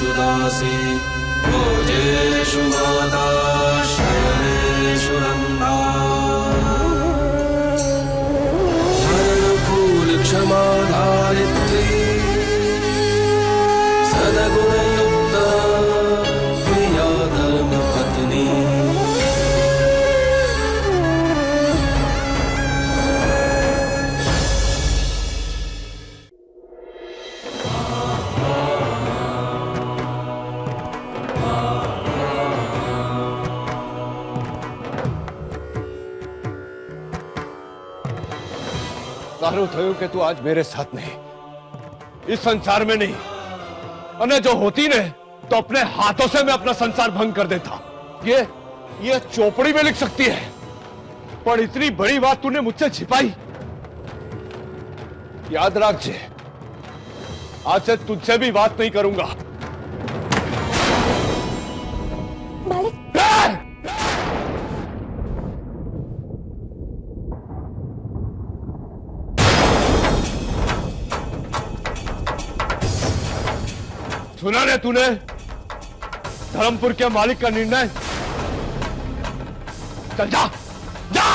सर्वेषु दासी भोजेषु माता शयनेषु रम्भा धरणकुल क्षमा धारित्री सद्गुणयुक्ता प्रिया धर्मपत्नी। સારું થયું કે તું આજ मेरे साथ नहीं, इस संसार में नहीं, और जो होती ने तो अपने हाथों से मैं अपना संसार भंग कर देता। ये चौपड़ी में लिख सकती है, पर इतनी बड़ी बात तूने मुझसे छिपाई। याद रखिए, आज से तुझसे भी बात नहीं करूंगा। मालिक, सुना ने तूने धर्मपुर के मालिक का निर्णय? चल जा, जा।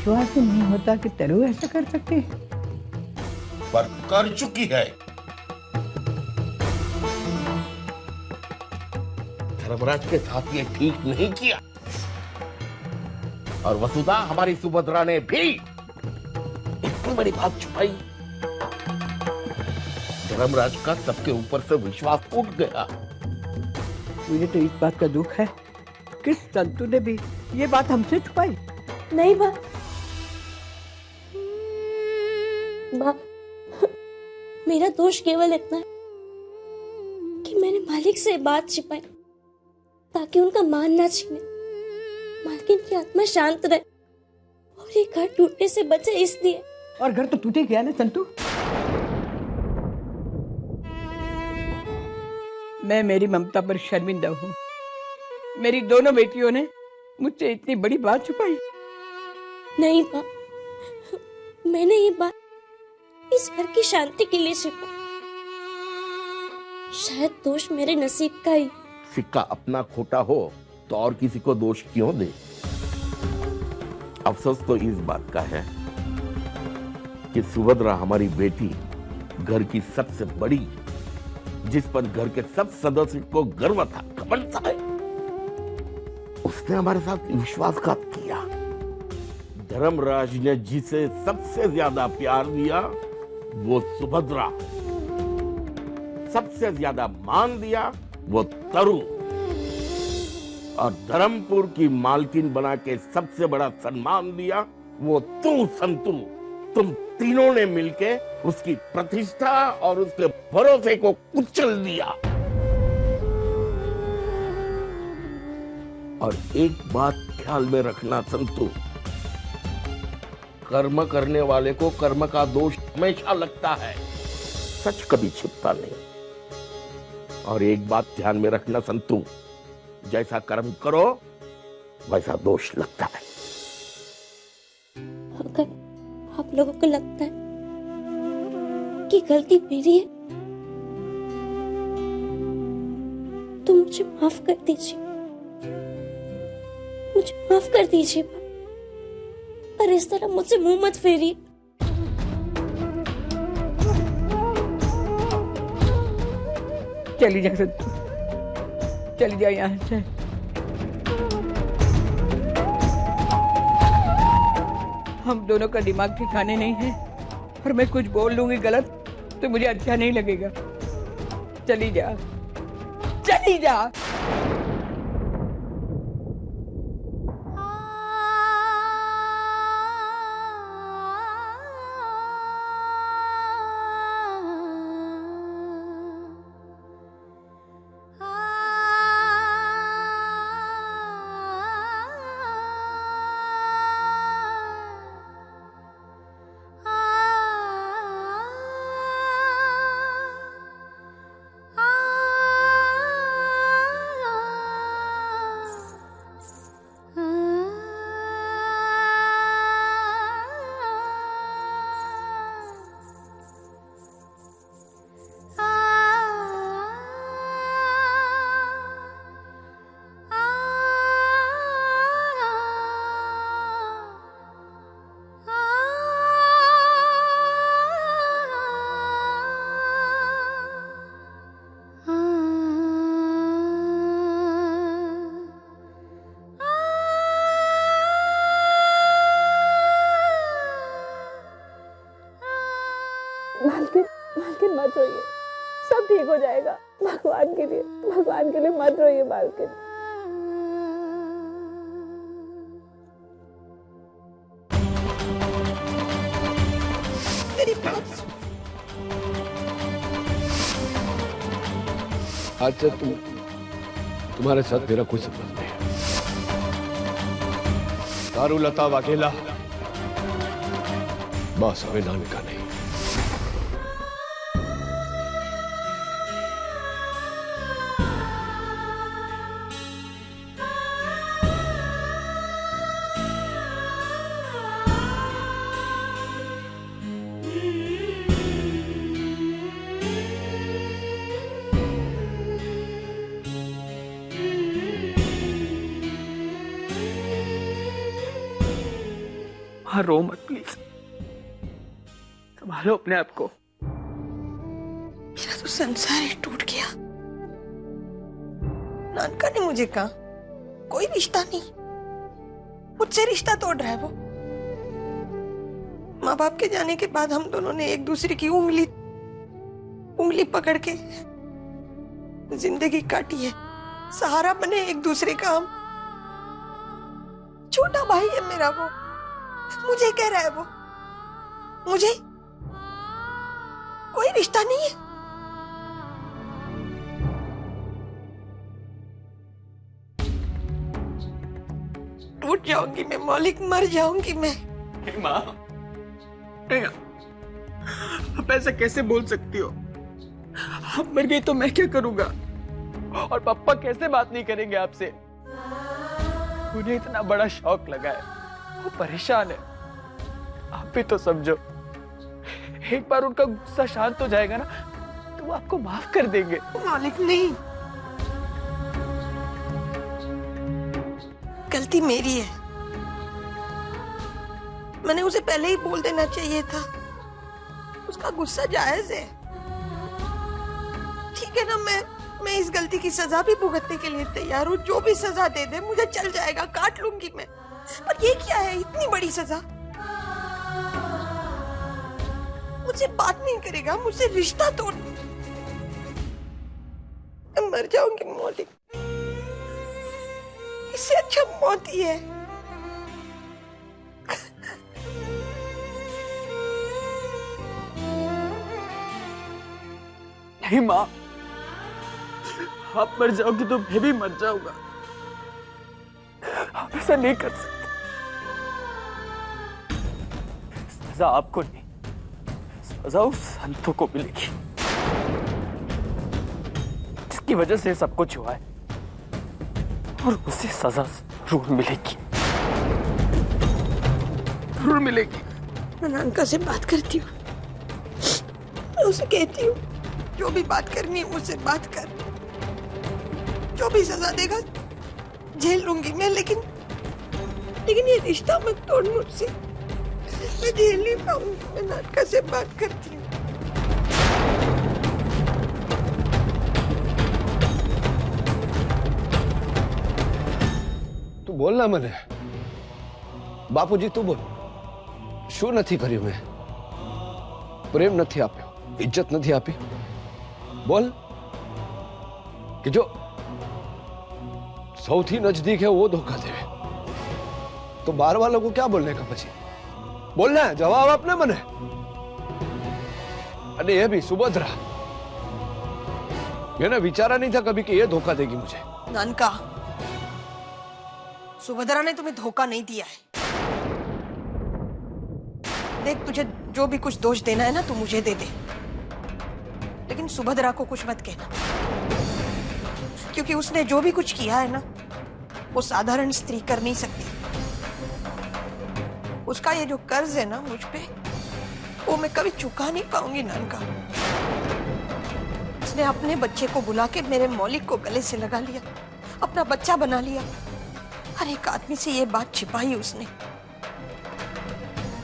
विश्वास नहीं होता कि तरु ऐसा कर सकती है, पर कर चुकी है। धर्मराज के साथ ये ठीक नहीं किया, और वसुधा हमारी सुभद्रा ने भी इतनी बड़ी बात छुपाई। धर्मराज का सबके ऊपर से विश्वास उठ गया। मुझे तो इस बात का दुख है कि संतु ने भी ये बात हमसे छुपाई। नहीं माँ, मेरा दोष केवल इतना है कि मैंने मालिक से बात छिपाई ताकि उनका मान ना छीने, मालकिन की आत्मा शांत रहे और ये घर टूटने से बचे इसलिए। और घर तो टूटे गया ना संतु। मैं मेरी ममता पर शर्मिंदा हूँ। मेरी दोनों बेटियों ने मुझसे इतनी बड़ी बात छुपाई। नहीं माँ, मैंने ये बात इस घर की शांति के लिए छिपा। शायद दोष मेरे नसीब का ही। सिक्का अपना खोटा हो तो और किसी को दोष क्यों दे। अफसोस तो इस बात का है कि सुभद्रा हमारी बेटी, घर की सबसे बड़ी, जिस पर घर के सब सदस्य को गर्व था, घमंड था, उसने हमारे साथ विश्वासघात किया। धर्मराज ने जिसे सबसे ज्यादा प्यार दिया वो सुभद्रा, सबसे ज्यादा मान दिया वो तरु, और धर्मपुर की मालकिन बना के सबसे बड़ा सम्मान दिया वो तू संतु। तुम तीनों ने मिलके उसकी प्रतिष्ठा और उसके भरोसे को कुचल दिया। और एक बात ख्याल में रखना संतु, कर्म करने वाले को कर्म का दोष हमेशा लगता है, सच कभी छिपता नहीं। और एक बात ध्यान में रखना संतु, जैसा कर्म करो वैसा दोष लगता है। अगर आप लोगों को लगता है कि गलती मेरी है तो मुझे माफ कर दीजिए, मुझे माफ कर दीजिए। पर इस तरह मुझसे मुंह मत फेरिए। चली जा संतु, चली जा यहाँ से। हम दोनों का दिमाग ठिकाने नहीं है, और मैं कुछ बोल लूंगी गलत तो मुझे अच्छा नहीं लगेगा। चली जा, चली जा। मत रोइए, सब ठीक हो जाएगा। भगवान के लिए मत रोइए मालकिन। आज से तुम्हारे साथ मेरा कोई संबंध नहीं। दारू लता वाघेला बस हमें नानी का नहीं। हाँ, रो मत प्लीज, संभालो अपने आप को। मेरा तो संसार ही टूट गया। नानका ने मुझे कहा कोई रिश्ता नहीं, मुझसे रिश्ता तोड़ रहा है वो। माँ बाप के जाने के बाद हम दोनों ने एक दूसरे की उंगली पकड़ के जिंदगी काटी है। सहारा बने एक दूसरे का हम। छोटा भाई है मेरा वो, मुझे कह रहा है वो मुझे कोई रिश्ता नहीं है। टूट जाऊंगी मैं मौलिक, मर जाऊंगी मैं। माँ, आप ऐसा कैसे बोल सकती हो? आप मर गई तो मैं क्या करूंगा? और पापा कैसे बात नहीं करेंगे आपसे? उन्हें इतना बड़ा शौक लगा है, वो परेशान है। आप भी तो समझो, एक बार उनका गुस्सा शांत हो जाएगा ना तो वो आपको माफ कर देंगे। मालिक नहीं, गलती मेरी है। मैंने उसे पहले ही बोल देना चाहिए था। उसका गुस्सा जायज है, ठीक है ना। मैं इस गलती की सजा भी भुगतने के लिए तैयार हूँ। जो भी सजा दे दे मुझे चल जाएगा, काट लूंगी मैं। पर ये क्या है, इतनी बड़ी सजा? मुझसे बात नहीं करेगा, मुझसे रिश्ता तोड़, मैं मर जाऊंगी मौलिक। इससे अच्छा मौत ही है। नहीं माँ, आप मर जाओगी तो मैं भी मर जाऊंगा। आप ऐसा नहीं कर सकते। सजा आपको नहीं, सजा उस संतों को मिलेगी जिसकी वजह से सब कुछ हुआ है, और उसे सजा जरूर मिलेगी, जरूर मिलेगी। मैं नानका से बात करती हूँ, मैं उसे कहती हूँ जो भी बात करनी है मुझसे बात कर, जो भी सजा देगा झेल लूंगी मैं। लेकिन ये रिश्ता मत तोड़ मुझसे, मैं झेल नहीं पाऊंगी। मैं नानका से बात करती हूँ। तू बोलना मने, बापूजी तू बोल, शू नहीं कर्यु मैं? प्रेम नहीं आप्यो, इज्जत नहीं आपी? बोल कि जो सौथी नजदीक है वो धोखा दे तो बाहर वालों को क्या बोलने का? पची बोलना है, जवाब आपने मने। अरे ये भी सुभद्रा, मैंने विचारा नहीं था कभी कि ये धोखा देगी मुझे। नानका, सुभद्रा ने तुम्हें धोखा नहीं दिया है। देख, तुझे जो भी कुछ दोष देना है ना तू मुझे दे दे, लेकिन सुभद्रा को कुछ मत कहना, क्योंकि उसने जो भी कुछ किया है ना वो साधारण स्त्री कर नहीं सकती। उसका ये जो कर्ज है ना मुझ पे, वो मैं कभी चुका नहीं पाऊंगी नानका। उसने अपने बच्चे को बुला के मेरे मौलिक को गले से लगा लिया, अपना बच्चा बना लिया। हर एक आदमी से ये बात छिपाई उसने।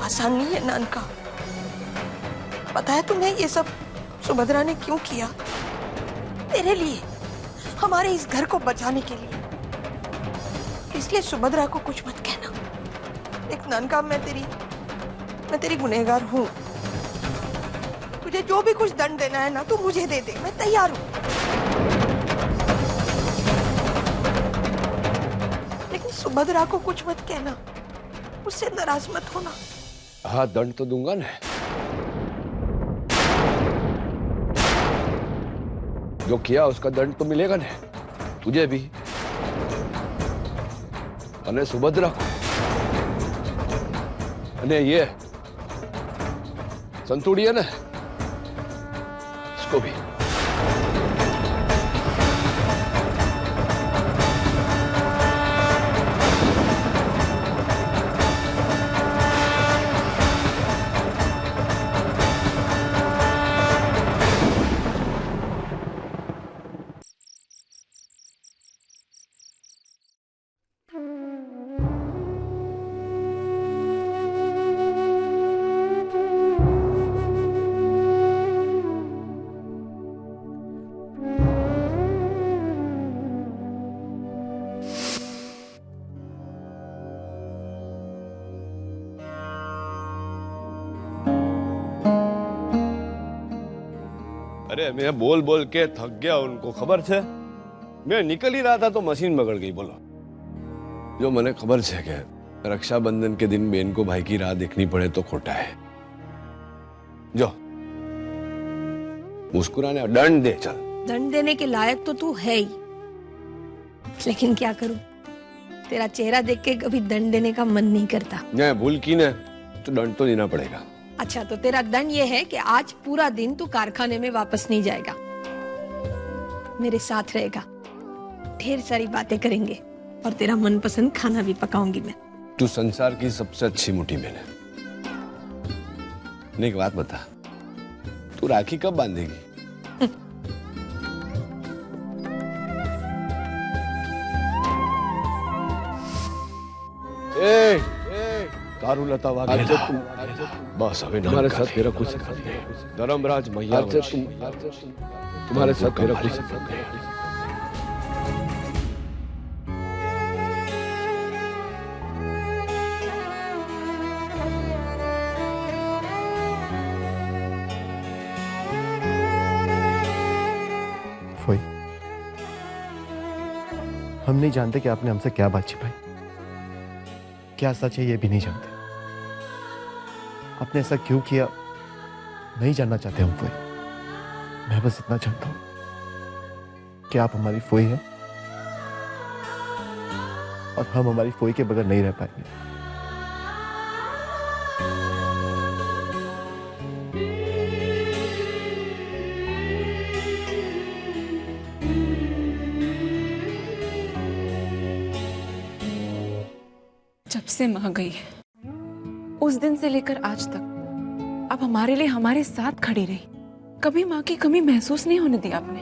आसान नहीं है नानका। पता है तुम्हें ये सब सुभद्रा ने क्यों किया? तेरे लिए, हमारे इस घर को बचाने के लिए। इसलिए सुभद्रा को कुछ मत कहना। देख नानका, मैं तेरी गुनहगार हूं। तुझे जो भी कुछ दंड देना है ना, तू मुझे दे दे, मैं तैयार हूँ। लेकिन सुभद्रा को कुछ मत कहना, उससे नाराज मत होना। हाँ, दंड तो दूंगा ना। जो किया उसका दंड तो मिलेगा ना, तुझे भी अने सुभद्रा को, अने ये संतुड़ी है ना, इसको भी। अरे मैं बोल बोल के थक गया, उनको खबर है। मैं निकल ही रहा था तो मशीन बगड़ गई। बोलो। जो मैंने खबर है कि रक्षाबंधन के दिन बहन को भाई की राह देखनी पड़े तो खोटा है। जो मुस्कुराने, दंड दे चल। दंड देने के लायक तो तू है ही, लेकिन क्या करूं, तेरा चेहरा देख के कभी दंड देने का मन नहीं करता। नहीं, भूल की ने तो दंड तो देना पड़ेगा। अच्छा, तो तेरा दंड ये है कि आज पूरा दिन तू कारखाने में वापस नहीं जाएगा, मेरे साथ रहेगा, ढेर सारी बातें करेंगे और तेरा मनपसंद खाना भी पकाऊंगी मैं। तू संसार की सबसे अच्छी मुट्ठी में है। एक बात बता, तू राखी कब बांधेगी? कारू लता वागे बस हमें तुम्हारे साथ तेरा कुछ धर्मराज मैया तुम्हारे साथ तेरा कुछ फोई, हम नहीं जानते कि आपने हमसे क्या बात छिपाई, क्या सच है ये भी नहीं जानते। आपने ऐसा क्यों किया नहीं जानना चाहते हम फोई। मैं बस इतना चाहता हूं कि आप हमारी फोई हैं और हम हमारी फोई के बगैर नहीं रह पाएंगे। जब से माँ गई है उस दिन से लेकर आज तक अब हमारे लिए हमारे साथ खड़ी रही, कभी माँ की कमी महसूस नहीं होने दी आपने।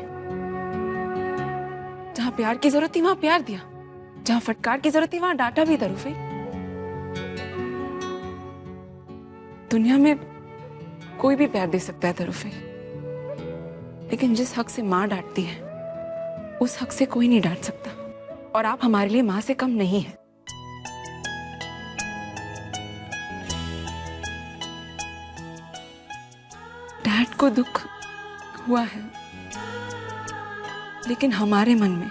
जहां प्यार की जरूरत थी वहां प्यार दिया, जहां फटकार की जरूरत थी वहां डांटा भी। तरूफे, दुनिया में कोई भी प्यार दे सकता है तरूफे, लेकिन जिस हक से माँ डांटती है उस हक से कोई नहीं डांट सकता। और आप हमारे लिए माँ से कम नहीं है। डैड को दुख हुआ है, लेकिन हमारे मन में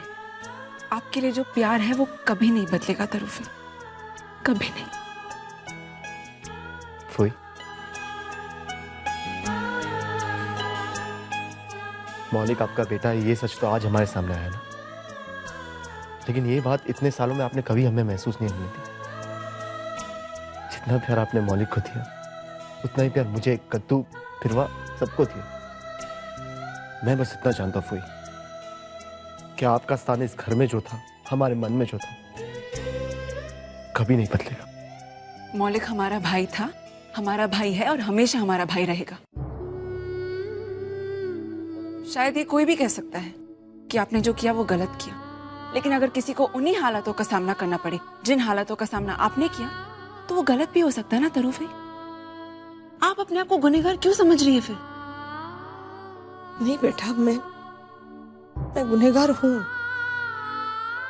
आपके लिए जो प्यार है वो कभी नहीं बदलेगा तरूफे, कभी नहीं। फोई, मौलिक आपका बेटा है, ये सच तो आज हमारे सामने आया ना, लेकिन ये बात इतने सालों में आपने कभी हमें महसूस नहीं होने दी। जितना प्यार आपने मौलिक को दिया उतना ही प्यार मुझे, कद्दू, फिरवा सबको दिया। मैं बस इतना जानता हूं फोई, कि आपका स्थान इस घर में जो था, हमारे मन में जो था, कभी नहीं बदलेगा। मौलिक हमारा भाई था, हमारा भाई है और हमेशा हमारा भाई रहेगा। शायद ये कोई भी कह सकता है कि आपने जो किया वो गलत किया, लेकिन अगर किसी को उन्हीं हालातों का सामना करना पड़े जिन हालातों का सामना आपने किया, तो वो गलत भी हो सकता है ना तरूफे। आप अपने आप को गुनहगार क्यों समझ रही है फिर? नहीं बेटा, मैं गुनहगार हूं।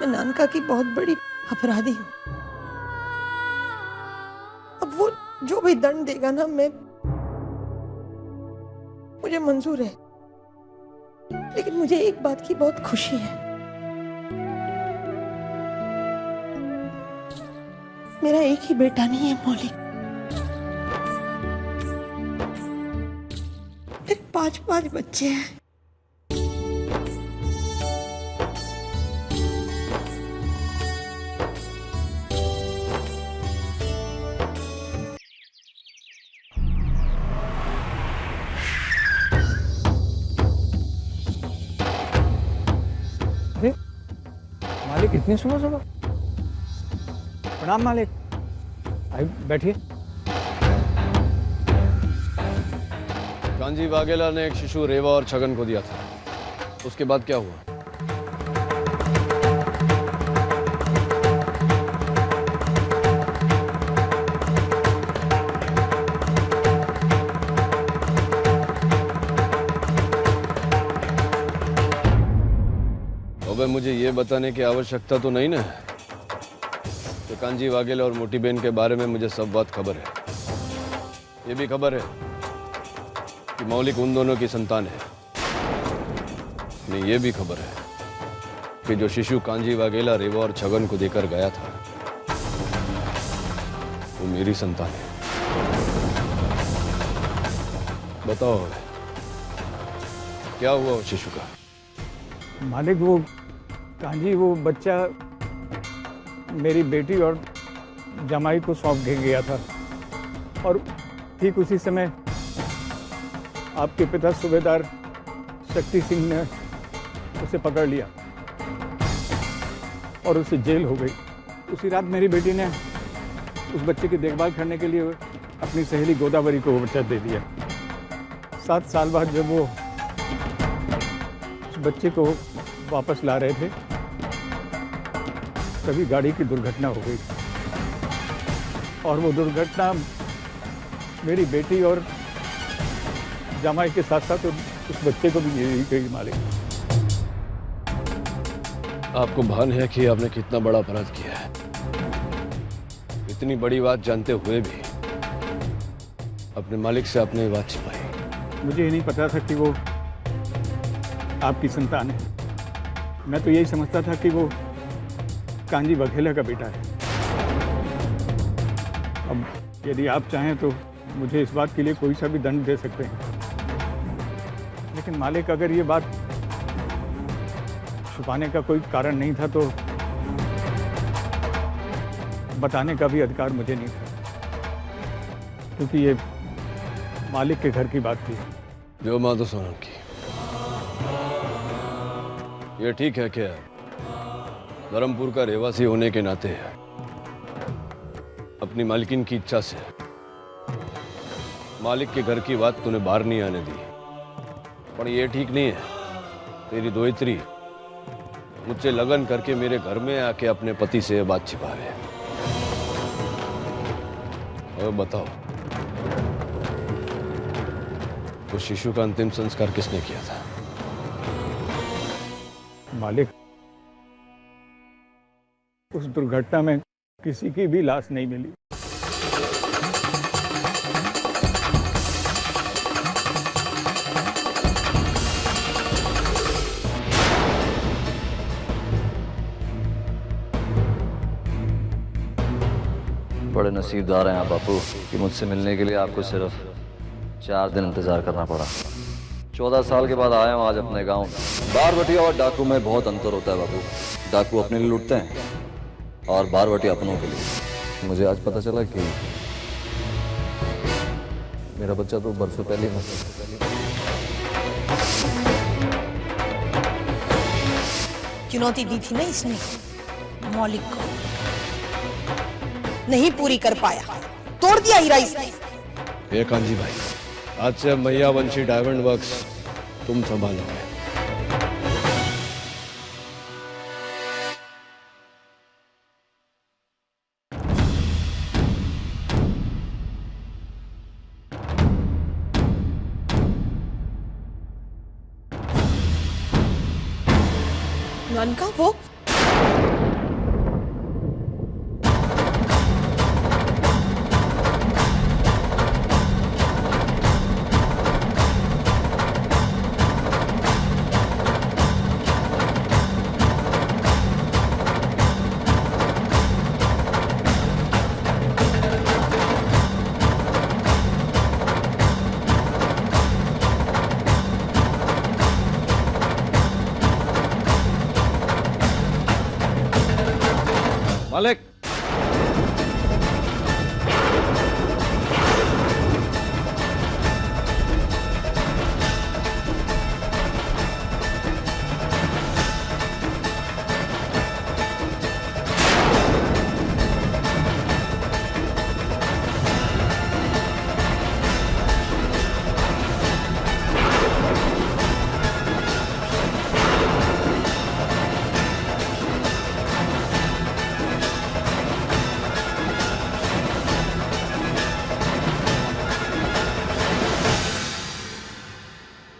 मैं नानका की बहुत बड़ी अपराधी हूं। अब वो जो भी दंड देगा ना, मैं मुझे मंजूर है, लेकिन मुझे एक बात की बहुत खुशी है। मेरा एक ही बेटा नहीं है मौलिक, मेरे 5 बच्चे हैं। मालिक इतनी सुबह सुबह? प्रणाम मालिक, आइए बैठिए। कांजी वाघेला ने एक शिशु रेवा और छगन को दिया था, उसके बाद क्या हुआ? अबे मुझे ये बताने की आवश्यकता तो नहीं ना कि कांजी वाघेला और मोटी बहन के बारे में मुझे सब बात खबर है। ये भी खबर है कि मौलिक उन दोनों की संतान है। नहीं, ये भी खबर है कि जो शिशु कांजी वाघेला रेवा और छगन को देकर गया था वो मेरी संतान है। बताओ क्या हुआ उस शिशु का? मालिक वो कांजी वो बच्चा मेरी बेटी और जमाई को सौंप के गया था और ठीक उसी समय आपके पिता सूबेदार शक्ति सिंह ने उसे पकड़ लिया और उसे जेल हो गई। उसी रात मेरी बेटी ने उस बच्चे की देखभाल करने के लिए अपनी सहेली गोदावरी को वो बच्चा दे दिया। 7 साल बाद जब वो उस बच्चे को वापस ला रहे थे तभी गाड़ी की दुर्घटना हो गई और वो दुर्घटना मेरी बेटी और जमाई के साथ साथ उस बच्चे को भी ले गई। मालिक, आपको भान है कि आपने कितना बड़ा अपराध किया है? इतनी बड़ी बात जानते हुए भी अपने मालिक से आपने बात छिपाई। मुझे ये नहीं पता था कि वो आपकी संतान है। मैं तो यही समझता था कि वो कांजी वाघेला का बेटा है। अब यदि आप चाहें तो मुझे इस बात के लिए कोई सा भी दंड दे सकते हैं, लेकिन मालिक अगर ये बात छुपाने का कोई कारण नहीं था तो बताने का भी अधिकार मुझे नहीं था, क्योंकि ये मालिक के घर की बात थी। जो माँ तो सोनम की, ये ठीक है क्या धर्मपुर का रहवासी होने के नाते अपनी मालकिन की इच्छा से मालिक के घर की बात तूने बाहर नहीं आने दी, पर ये ठीक नहीं है तेरी दोहित्री मुझसे लगन करके मेरे घर में आके अपने पति से ये बात छिपावे। और बताओ उस शिशु का अंतिम संस्कार किसने किया था? मालिक, उस दुर्घटना में किसी की भी लाश नहीं मिली। बड़े नसीबदार हैं आप बापू कि मुझसे मिलने के लिए आपको सिर्फ 4 दिन इंतजार करना पड़ा। 14 साल के बाद आया हूँ आज अपने गांव। बारवटिया और डाकू में बहुत अंतर होता है बापू। डाकू अपने लिए लूटते हैं और बारवटिया अपनों के लिए। मुझे आज पता चला कि मेरा बच्चा तो बरसों पहले ही चुनौती दी थी ना इसने मौलिक को, नहीं पूरी कर पाया, तोड़ दिया हीरा इसने। ये कांजी भाई, आज से मैया वंशी डायमंड वर्क्स तुम संभालोगे। ननका वो मालिक